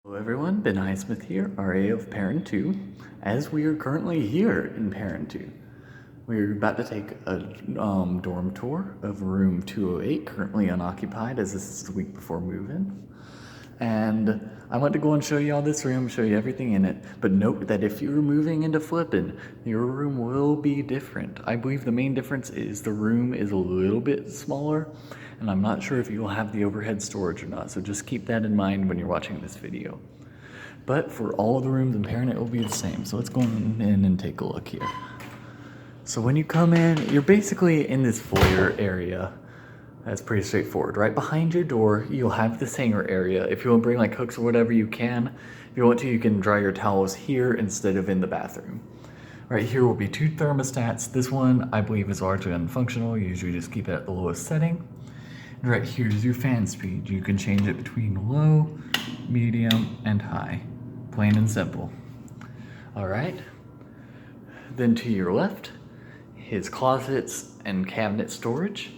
Hello everyone, Ben Highsmith here, RA of Perrin 2, as we are currently here in Perrin 2. We're about to take a dorm tour of room 208, currently unoccupied as this is the week before move-in. And I want to go and show you all this room, show you everything in it, but note that if you're moving into Flippen, your room will be different. I believe the main difference is the room is a little bit smaller, and I'm not sure if you'll have the overhead storage or not, so just keep that in mind when you're watching this video. But for all of the rooms in Perrin, it will be the same. So let's go in and take a look here. So when you come in, you're basically in this foyer area. That's pretty straightforward. Right behind your door, you'll have this hanger area. If you want to bring like hooks or whatever, you can. If you want to, you can dry your towels here instead of in the bathroom. Right here will be two thermostats. This one, I believe, is largely unfunctional. You usually just keep it at the lowest setting. And right here is your fan speed. You can change it between low, medium, and high. Plain and simple. All right. Then to your left, his closets and cabinet storage.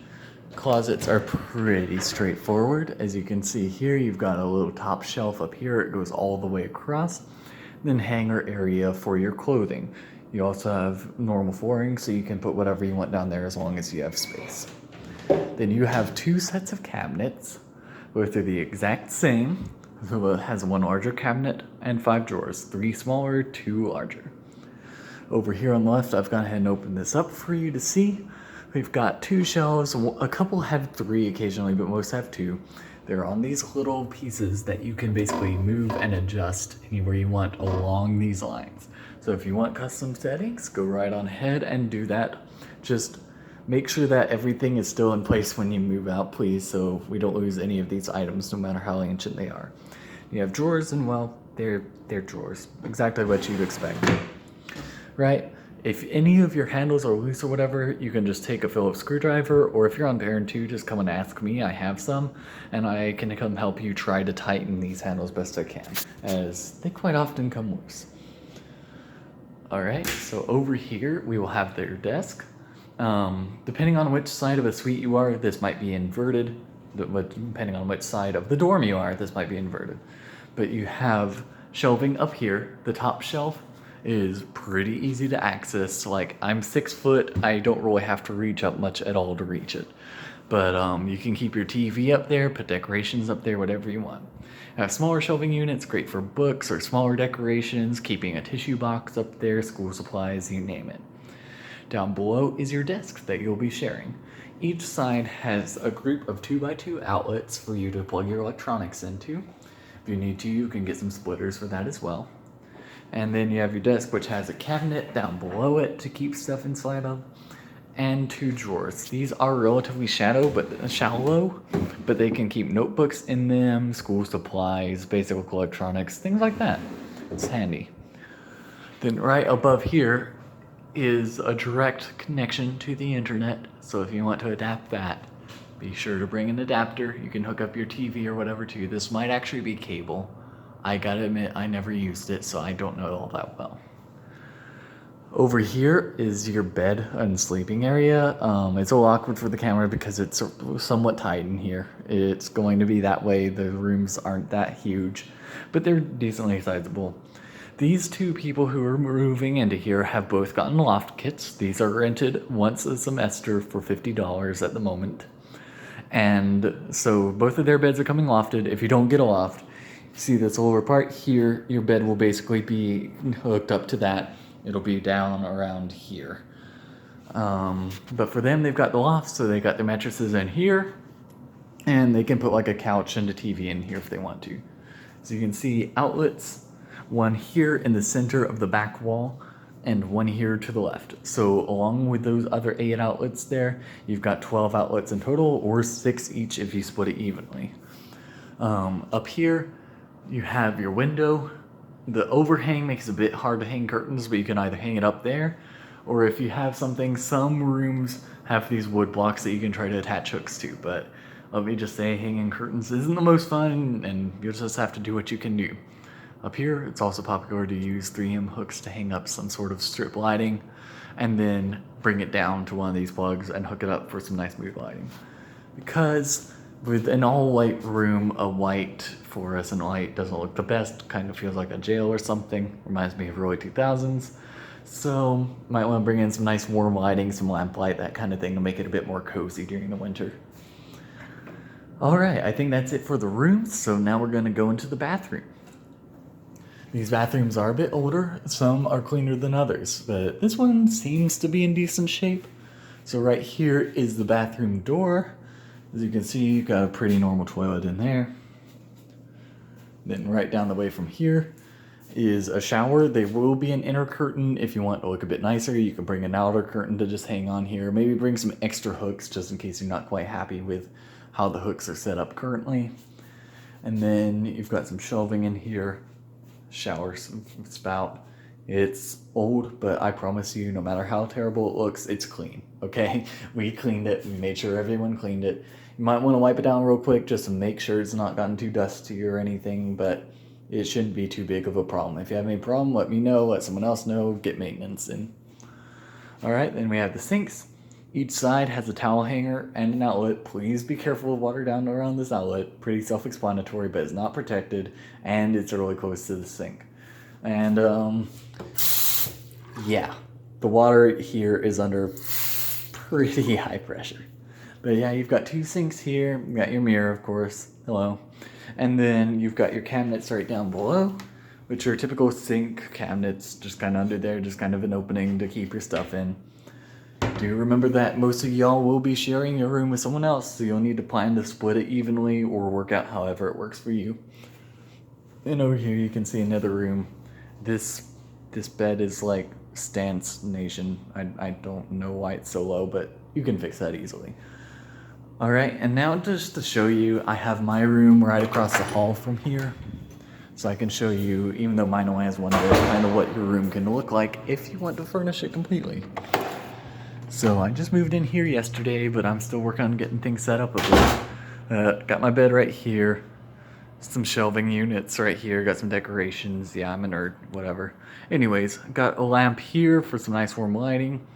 Closets are pretty straightforward. As you can see here, you've got a little top shelf up here. It goes all the way across. Then hanger area for your clothing. You also have normal flooring, so you can put whatever you want down there as long as you have space. Then you have two sets of cabinets. Both are the exact same. So it has one larger cabinet and 5 drawers, 3 smaller, 2 larger. Over here on the left, I've gone ahead and opened this up for you to see. We've got 2 shelves. A couple have 3 occasionally, but most have 2. They're on these little pieces that you can basically move and adjust anywhere you want along these lines. So if you want custom settings, go right on ahead and do that. Just make sure that everything is still in place when you move out, please, so we don't lose any of these items, no matter how ancient they are. You have drawers, and well, they're drawers. Exactly what you'd expect. Right? If any of your handles are loose or whatever, you can just take a Phillips screwdriver, or if you're on Perrin 2, just come and ask me. I have some, and I can come help you try to tighten these handles best I can, as they quite often come loose. Alright, so over here, we will have their desk. Depending on which side of a suite you are, this might be inverted. Depending on which side of the dorm you are, this might be inverted. But you have shelving up here. The top shelf is pretty easy to access. Like, I'm 6 foot, I don't really have to reach up much at all to reach it. But you can keep your TV up there, put decorations up there, whatever you want. Now, smaller shelving units, great for books or smaller decorations, keeping a tissue box up there, school supplies, you name it. Down below is your desk that you'll be sharing. Each side has a group of 2x2 outlets for you to plug your electronics into. If you need to, you can get some splitters for that as well. And then you have your desk, which has a cabinet down below it to keep stuff inside of, and 2 drawers. These are relatively shallow, but they can keep notebooks in them, school supplies, basic electronics, things like that. It's handy. Then right above here is a direct connection to the internet, so if you want to adapt that, be sure to bring an adapter. You can hook up your TV or whatever to. This might actually be cable. I gotta admit, I never used it, so I don't know all that well. Over here is your bed and sleeping area. It's a little awkward for the camera because it's somewhat tight in here. It's going to be that way. The rooms aren't that huge, but they're decently sizable. These 2 people who are moving into here have both gotten loft kits. These are rented once a semester for $50 at the moment. And so both of their beds are coming lofted. If you don't get a loft, see this lower part here, your bed will basically be hooked up to that. It'll be down around here. But for them, they've got the loft, so they got their mattresses in here, and they can put like a couch and a TV in here if they want to. So you can see outlets, one here in the center of the back wall, and one here to the left. So along with those other 8 outlets there, you've got 12 outlets in total, or 6 each if you split it evenly. Up here, you have your window. The overhang makes it a bit hard to hang curtains, but you can either hang it up there, or if you have something, some rooms have these wood blocks that you can try to attach hooks to, but let me just say, hanging curtains isn't the most fun, and you'll just have to do what you can do. Up here, it's also popular to use 3M hooks to hang up some sort of strip lighting, and then bring it down to one of these plugs and hook it up for some nice mood lighting. Because with an all-white room, a white fluorescent light doesn't look the best, kind of feels like a jail or something. Reminds me of early 2000s. So might want to bring in some nice warm lighting, some lamp light, that kind of thing to make it a bit more cozy during the winter. Alright, I think that's it for the rooms, so now we're going to go into the bathroom. These bathrooms are a bit older, some are cleaner than others, but this one seems to be in decent shape. So right here is the bathroom door. As you can see, you've got a pretty normal toilet in there. Then right down the way from here is a shower. There will be an inner curtain. If you want to look a bit nicer, you can bring an outer curtain to just hang on here. Maybe bring some extra hooks just in case you're not quite happy with how the hooks are set up currently. And then you've got some shelving in here. Shower spout. It's old, but I promise you, no matter how terrible it looks, it's clean, okay? We cleaned it. We made sure everyone cleaned it. You might want to wipe it down real quick just to make sure it's not gotten too dusty or anything, but it shouldn't be too big of a problem. If you have any problem, let me know, let someone else know, get maintenance in. Alright, then we have the sinks. Each side has a towel hanger and an outlet. Please be careful of water down around this outlet. Pretty self-explanatory, but it's not protected, and it's really close to the sink. And, yeah, the water here is under pretty high pressure. But yeah, you've got two sinks here. You've got your mirror, of course. Hello. And then you've got your cabinets right down below, which are typical sink cabinets, just kind of under there, just kind of an opening to keep your stuff in. Do remember that most of y'all will be sharing your room with someone else, so you'll need to plan to split it evenly or work out however it works for you. And over here you can see another room. This bed is like Stance Nation. I don't know why it's so low, but you can fix that easily. Alright, and now just to show you, I have my room right across the hall from here. So I can show you, even though mine only has one bed, kind of what your room can look like if you want to furnish it completely. So I just moved in here yesterday, but I'm still working on getting things set up a bit. Got my bed right here. Some shelving units right here. Got some decorations. Yeah, I'm a nerd. Whatever. Anyways, got a lamp here for some nice warm lighting.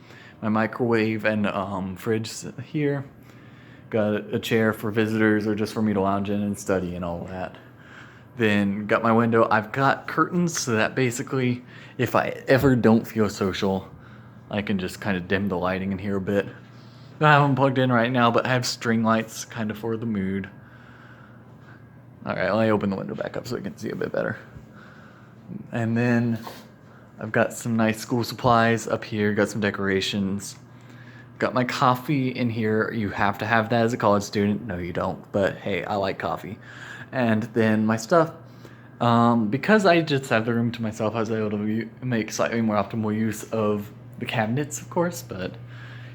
My microwave and fridge here. Got a chair for visitors or just for me to lounge in and study and all that. Then got my window. I've got curtains so that basically if I ever don't feel social, I can just kind of dim the lighting in here a bit. I have them plugged in right now, but I have string lights kind of for the mood. Alright, let me open the window back up so I can see a bit better. And then I've got some nice school supplies up here, got some decorations. Got my coffee in here. You have to have that as a college student. No, you don't, but hey, I like coffee. And then my stuff. Because I just have the room to myself, I was able to make slightly more optimal use of the cabinets, of course, but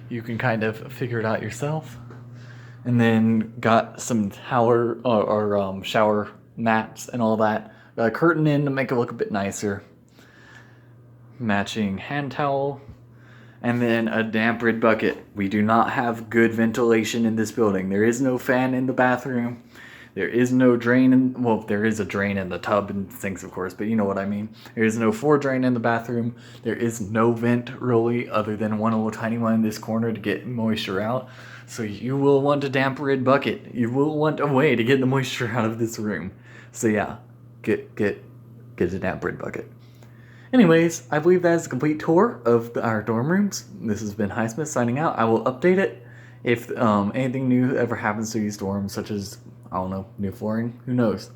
you can kind of figure it out yourself. And then got some shower mats and all that. Got a curtain in to make it look a bit nicer. Matching hand towel. And then a damp red bucket. We do not have good ventilation in this building. There is no fan in the bathroom. There is no drain in, well, there is a drain in the tub and sinks, of course, but you know what I mean. There is no floor drain in the bathroom. There is no vent, really, other than one little tiny one in this corner to get moisture out. So you will want a damp red bucket. You will want a way to get the moisture out of this room. So yeah, get a damp red bucket. Anyways, I believe that is a complete tour of our dorm rooms. This has been Highsmith signing out. I will update it if anything new ever happens to these dorms, such as, I don't know, new flooring, who knows.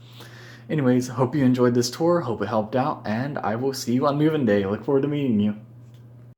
Anyways, hope you enjoyed this tour, hope it helped out, and I will see you on moving day. Look forward to meeting you.